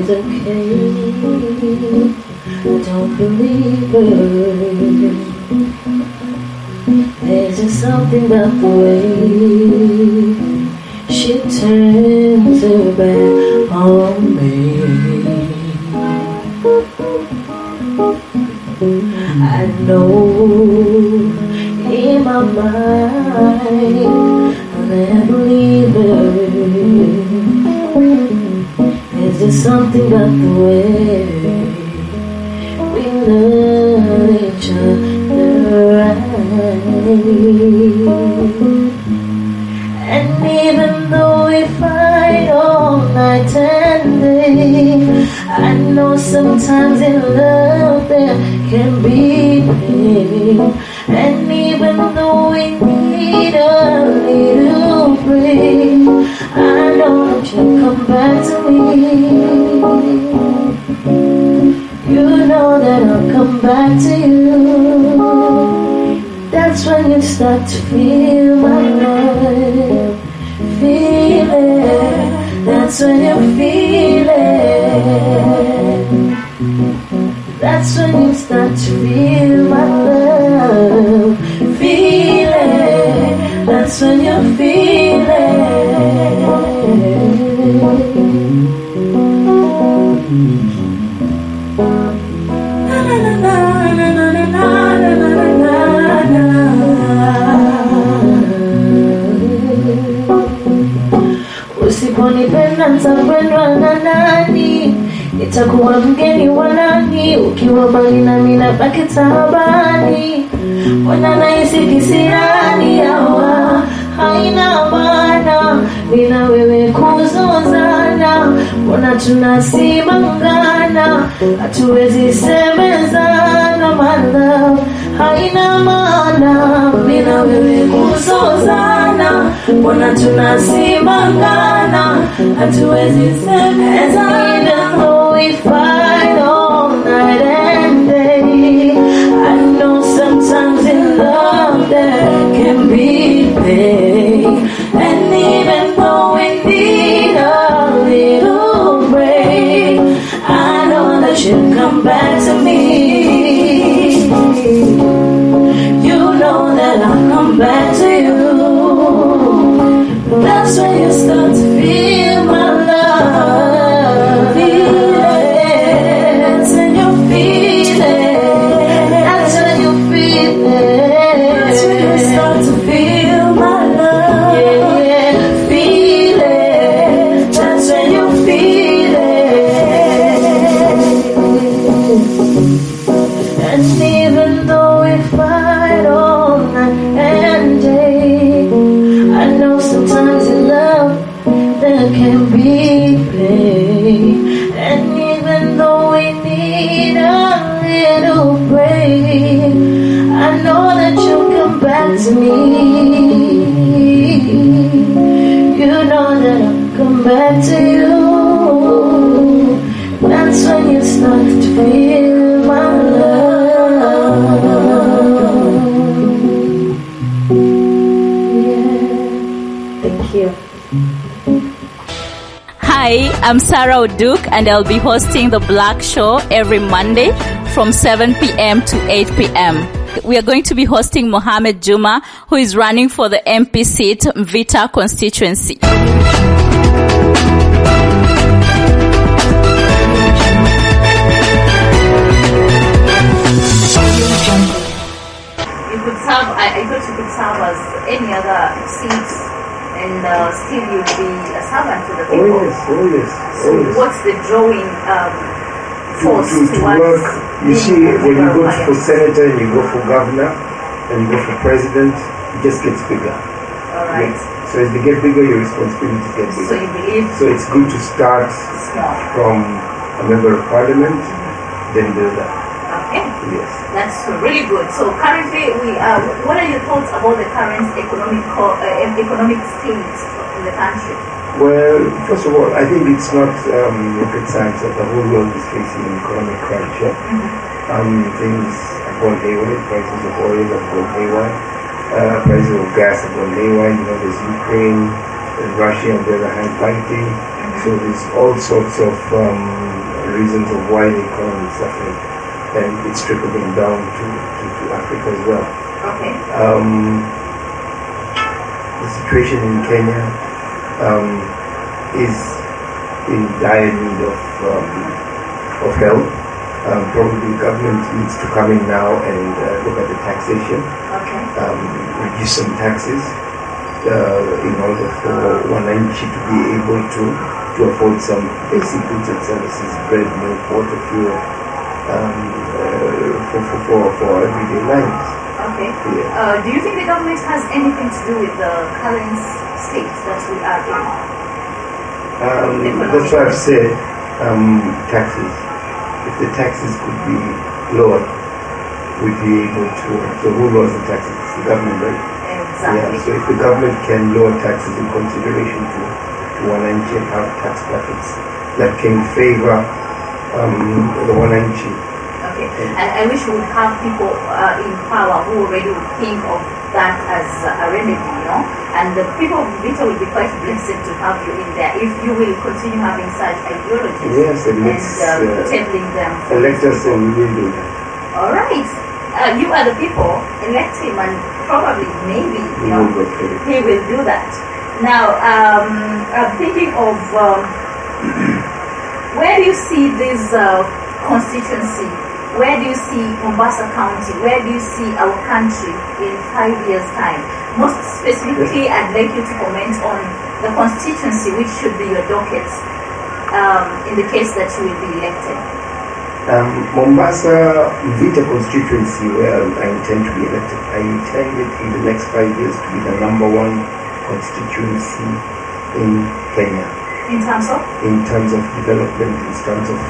It's okay, don't believe her. There's just something about the way she turns her back on me. I know in my mind I'll never leave her. There's just something about the way we love each other right. And even though we fight all night and day, I know sometimes in love there can be pain. And even though we need a little break, I know that you'll come back to me. You know that I'll come back to you. That's when you start to feel my love. Feel it. That's when you feel it. That's when you start to feel my love. Feel it. That's when you feel it. Usiponipenda nitapendwa na nani? Nitakuwa mgeni wa nani? Ukiwa mbali nami nabaki taabani. Mbona nahisi kisirani hawa haina maana, mimi na wewe kuzozana. Mbona tunasimangana, hatuwezi semezana. My love haina maana, mimi na wewe kuzozana. Mbona tunasimangana, hatuwezi semezana. Even though we fight all night and day, I know sometimes in love there can be pain. And even though we need a little break, I know that you'll come back to me. You know that I'll come back to you. That's when you start to feel my love. Feel it. That's when you feel it. That's when you feel it. That's when you start to feel my love. Yeah, yeah. Feel it. That's when you feel it. And even though we fight all night and day, I know sometimes in love there can be pain. And even though we need a little break, I know that you'll come back to me. You know that I'll come back to you. That's when you start to feel my love. Yeah. Thank you. Hi, I'm Sarah Oduk and I'll be hosting the Black Show every Monday from 7 p.m. to 8 p.m. We are going to be hosting Mohamed Juma, who is running for the MP seat, Mvita constituency. I thought you could serve as any other seats and still you'd be a servant to the people. Oh yes. So what's the drawing force to work? You see, when you go for senator and you go for governor and you go for president, it just gets bigger. Alright. So as they get bigger, your responsibilities get bigger. So you believe? So it's good to start small from a member of parliament, then build up. Okay. Yes. That's really good. So currently, what are your thoughts about the current economic state in the country? Well, first of all, I think it's not rocket science that the whole world is facing an economic crunch. Things have gone haywire. Prices of oil have gone haywire. Prices of gas have gone haywire. You know, there's Ukraine, there's Russia on the other hand fighting. So there's all sorts of reasons of why the economy is suffering, and it's trickling down to Africa as well. Okay. The situation in Kenya is in dire need of help. Probably government needs to come in now and look at the taxation, reduce some taxes in order for wananchi to be able to afford some basic goods and services, bread, milk, water, fuel, for everyday lives. Okay. Yeah. Do you think the government has anything to do with the current state that we are in? That's why I've said taxes. If the taxes could be lowered, we'd be able to. So who lowers the taxes? It's the government, right? Exactly. Yeah. So if the government can lower taxes in consideration to wananchi and have tax brackets that can favor the wananchi. Okay. I wish we would have people in power who already would think of that as a remedy, you know. And the people of Vita will be quite blessed to have you in there if you will continue having such ideologies. Yes, and tabling them. Elect us and we will do that. All right. You are the people. Elect him, and probably, maybe, you know, he will do that. Now, I'm thinking of where do you see this constituency? Where do you see Mombasa County? Where do you see our country in 5 years' time? Most specifically, I'd like you to comment on the constituency, which should be your dockets, in the case that you will be elected. Mombasa Vita constituency, where I intend to be elected. I intend it in the next 5 years to be the #1 constituency in Kenya. In terms of? In terms of development, in terms of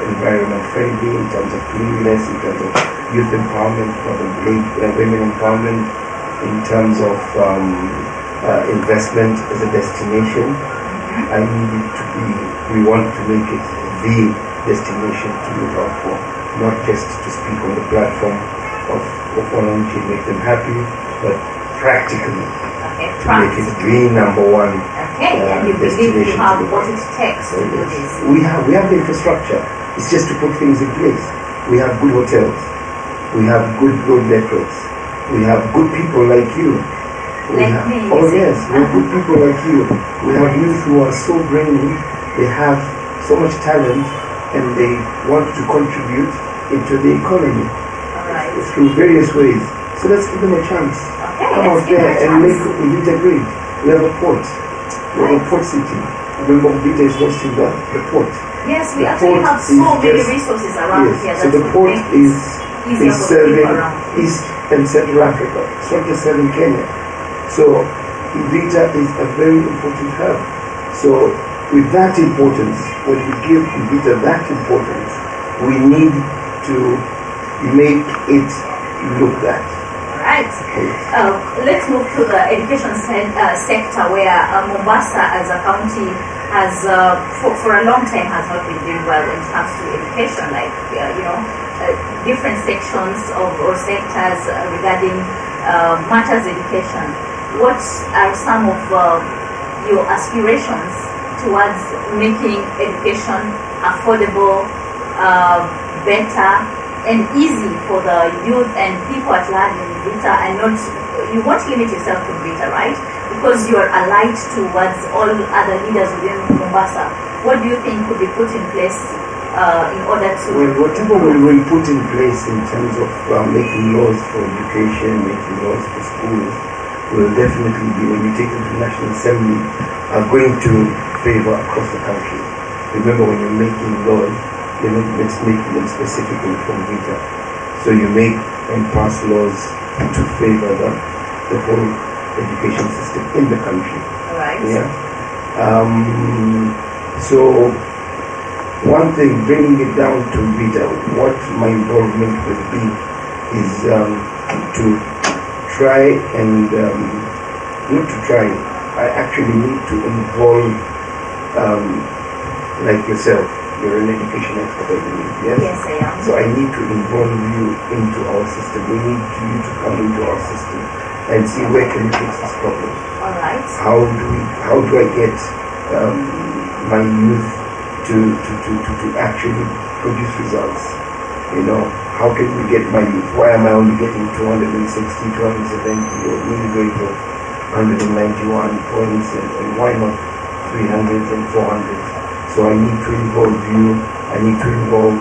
environment friendly, in terms of cleanliness, in terms of youth empowerment, women empowerment, in terms of investment as a destination. I need it to be, we want to make it the destination to look out for, not just to speak on the platform of wanting to make them happy, but practically to make it the #1. Okay, and you believe you have what it takes to do this? We have the infrastructure. It's just to put things in place. We have good hotels. We have good road networks. We have good people like you. Oh yes, we have good people like you. We have youth who are so brainy. They have so much talent, and they want to contribute into the economy through various ways. So let's give them a chance. Come out there and make Vita great. We have a port. We have a port city. Remember, Vita is hosting the port. Yes, we actually have so many resources around here. So the port is serving East and Central Africa. It's not just serving Kenya. So Vita is a very important hub. So with that importance, when we give Vita that importance, we need to make it look that. Right. Let's move to the education sector, where Mombasa as a county has, for a long time, has not been doing well when it comes to education. Like, different sections or sectors regarding matters education. What are some of your aspirations towards making education affordable, better, and easy for the youth and people at large in Vita, and not, you won't limit yourself to Vita, right? Because you are allied towards all other leaders within Mombasa. What do you think could be put in place in order to... Well, whatever we put in place in terms of making laws for education, making laws for schools, will definitely be, when you take it to the National Assembly, are going to favor across the country. Remember, when you're making laws, you're not just making them specifically from Vita. So you make and pass laws to favor the whole education system in the country. Right. Yeah. So one thing, bringing it down to Vita, what my involvement will be is to try and not to try. I actually need to involve, like yourself. You're an education expert, I believe, yes? Yes, I am. So I need to involve you into our system. We need you to come into our system and see where can we fix this problem. All right. How do I get my youth to actually produce results. How can we get my youth? Why am I only getting 260, 270, or really rate of 191 points, and why not 300 and 400? So I need to involve you, I need to involve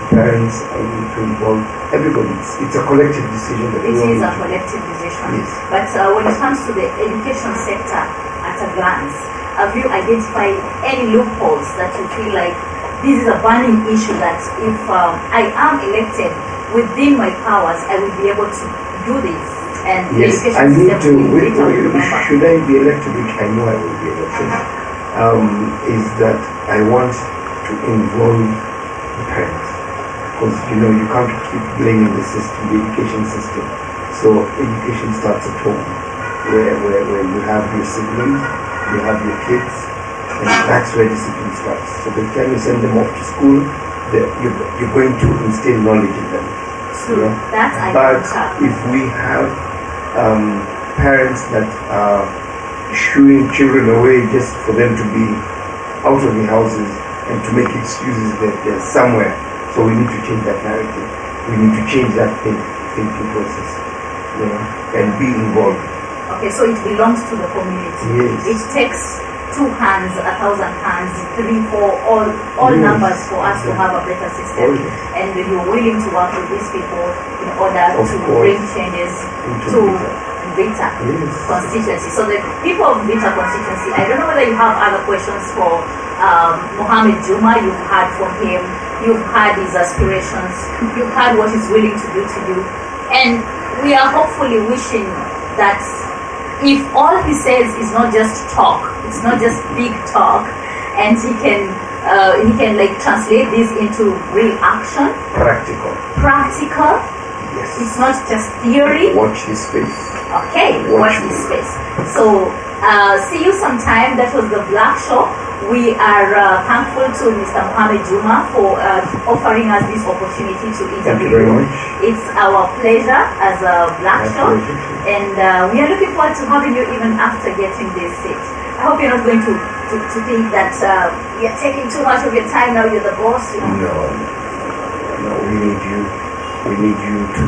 parents, I need to involve everybody. It's a collective decision. It is a collective decision. Yes. But when it comes to the education sector at a glance, have you identified any loopholes that you feel like this is a burning issue that if I am elected within my powers, I will be able to do this? And yes, the education I need system to. will be able to remember. Should I be elected, which I know I will be elected, is that I want to involve the parents. Because you can't keep blaming the system, the education system. So education starts at home, where you have your siblings, you have your kids, and that's where discipline starts. So by the time you send them off to school, you're going to instill knowledge in them. True. But if we have parents that are shooing children away just for them to be out of the houses and to make excuses that they're somewhere. So we need to change that narrative. We need to change that thinking process, and be involved. Okay, so it belongs to the community. Yes. It takes 2 hands, 1,000 hands, 3, 4, all Yes. numbers for us to have a better system. Yes. And you're willing to work with these people in order Of to course. bring changes Into to Vita. Vita Yes. constituency. So the people of Vita constituency, I don't know whether you have other questions for Mohamed Juma. You've heard from him, you've heard his aspirations, you've heard what he's willing to do to you, and we are hopefully wishing that if all he says is not just talk, it's not just big talk, and he can like translate this into real action, practical. Yes. It's not just theory. Watch this space. Okay, watch this space. So, see you sometime. That was the Black Show. We are thankful to Mr. Mohamed Juma for offering us this opportunity to interview. Thank you very much. It's our pleasure as a Black My Show. pleasure. And we are looking forward to having you even after getting this seat. I hope you're not going to think that we are taking too much of your time now. You're the boss. No, we need you. We need you to,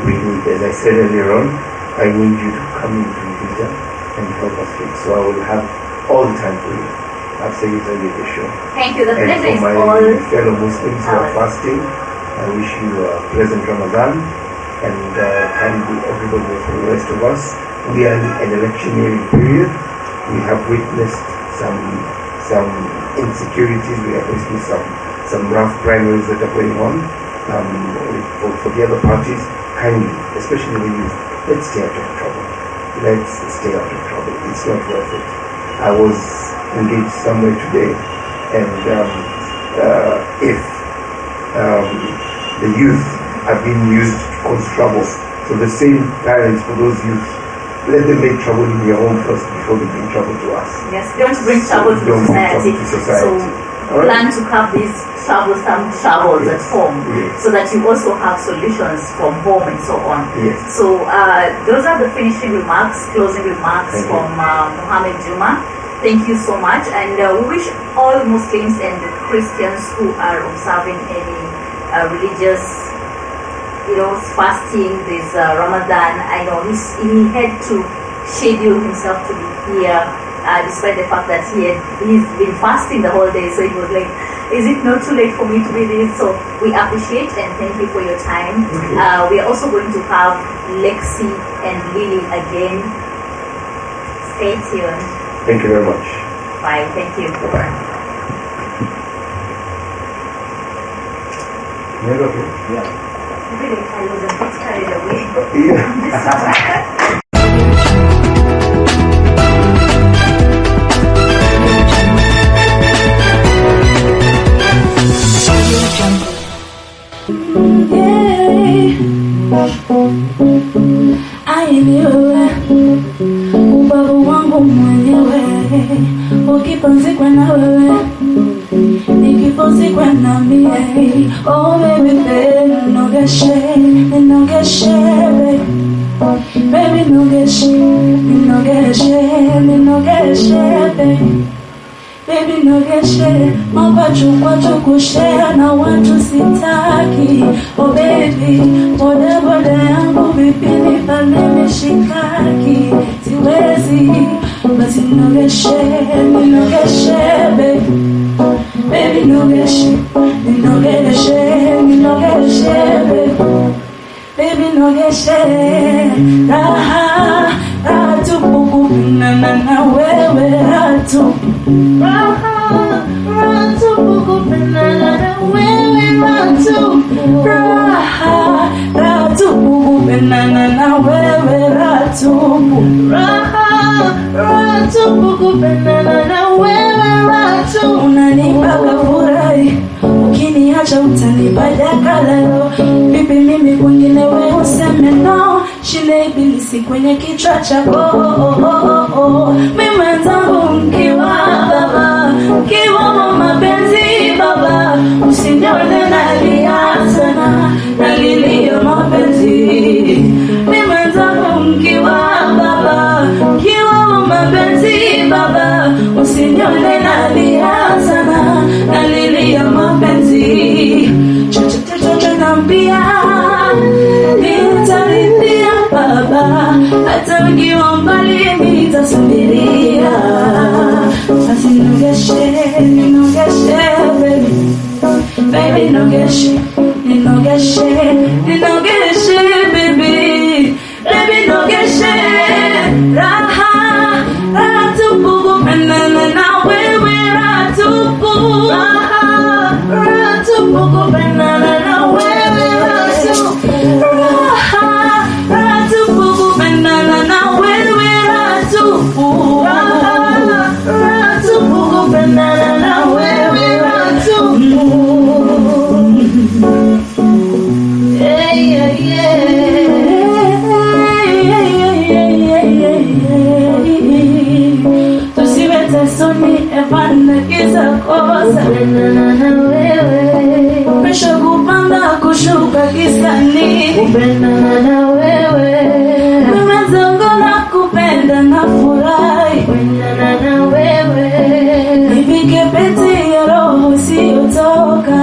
we need, as I said earlier on, I need you to come into Vita and help us fix. So I will have all the time for you after you tell you the show. Thank you. The And pleasure for is my all fellow Muslims who are fasting, I wish you a pleasant Ramadan, and everybody for the rest of us. We are in an electioneering period. We have witnessed some insecurities. We have witnessed some rough primaries that are going on. For the other parties, kindly, especially the youth, let's stay out of trouble. Let's stay out of trouble. It's not worth it. I was engaged somewhere today, and if the youth are being used to cause trouble, so the same parents for those youth, let them make trouble in their home first before they bring trouble to us. Yes, don't bring trouble to Don't bring society. trouble to society. So plan to have these troubles at home, Yes. so that you also have solutions from home and so on. Yes. So those are the finishing remarks, closing remarks Thank you. from Mohamed Juma. Thank you so much, and we wish all Muslims and Christians who are observing any religious, fasting this Ramadan. I know he had to schedule himself to be here, despite the fact that he's been fasting the whole day. So it was like, is it not too late for me to be this? So we appreciate and thank you for your time. We are also going to have Lexi and Lily again. Stay tuned. Thank you very much. Bye. Thank you. Bye-bye. Yeah. Really, I was a bit carried away. Yeah. Ubavu wangu mwenyewe, ukipumzikwa na wewe, nikipumzikwa na mie. Oh baby, baby, nogeshe, baby. Baby, nogeshe, baby. baby nogeshe, mapachu kwachu kushare na watu sitaki. Oh baby, boda boda yangu vipini pale mishikaki, siwezi, basi nogeshe, baby. Baby nogeshe, baby. Baby nogeshe, raha, raha tupu, na wewe raha tupu. Raha, raha tupu, na wewe raha tupu. Raha, raha tupu, na wewe raha tupu. Raha, raha tupu, na wewe raha tupu. Unanipaka furahi, ukiniacha utanipa jakalalo. Bibi mimi kwingine wewe useme no, shile ibilisi kwenye kichwa chako. Mimi mwenzangu mkiwa baba, mkiwa mapenzi baba, usinione nalia sana, nalilia mapenzi. Mimi mwenzangu mkiwa baba, mkiwa mapenzi baba, usinione nalia sana, nalilia mapenzi. Chochote naambia, nitaridhia baba, hata ukiwa mbali nitasubiria. Basi nogeshe, baby. Baby nogeshe, baby. Baby nogeshe, raha, raha tupu, na wewe raha tupu. Raha, raha tupu, na wewe raha tupu. Raha, raha tupu, na wewe raha tupu. Raha, raha tupu, na wewe raha tupu. Pesha kupanda kushuka kisani, kupendana na wewe. Nimezonga na kupenda na furahi, kupendana na wewe. Nipike pete ya roho isiyotoka.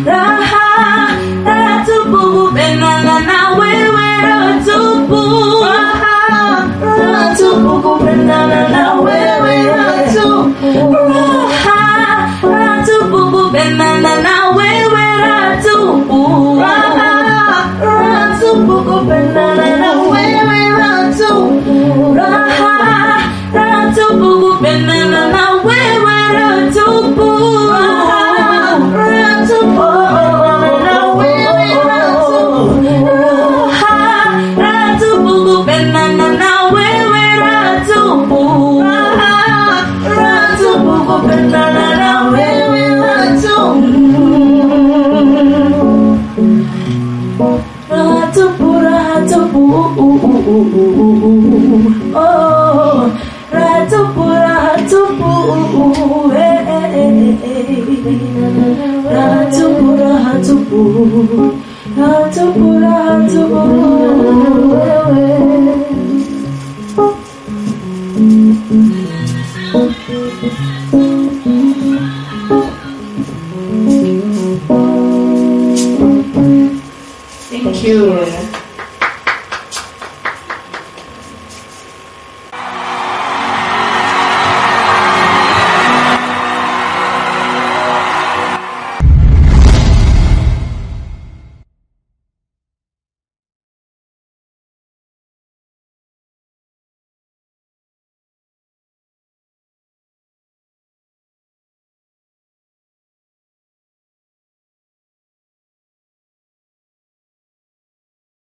Raha, raha tupu, kupendana na wewe raha tupu. Raha, raha tupu, kupendana na wewe raha tupu. Raha, raha tupu, kupendana na wewe raha tupu. Raha, raha tupu, kupendana na wewe raha tupu. Raha, raha tupu, kupendana na wewe raha tupu. Raha, raha tupu, kupendana na wewe raha tupu. Raha, raha tupu, kupendana na wewe raha tupu. Raha, raha tupu, kupendana na wewe raha tupu. Raha tupu, raha tupu, oh, raha tupu, raha tupu, raha tupu, raha tupu, raha tupu, raha tupu, Thank you.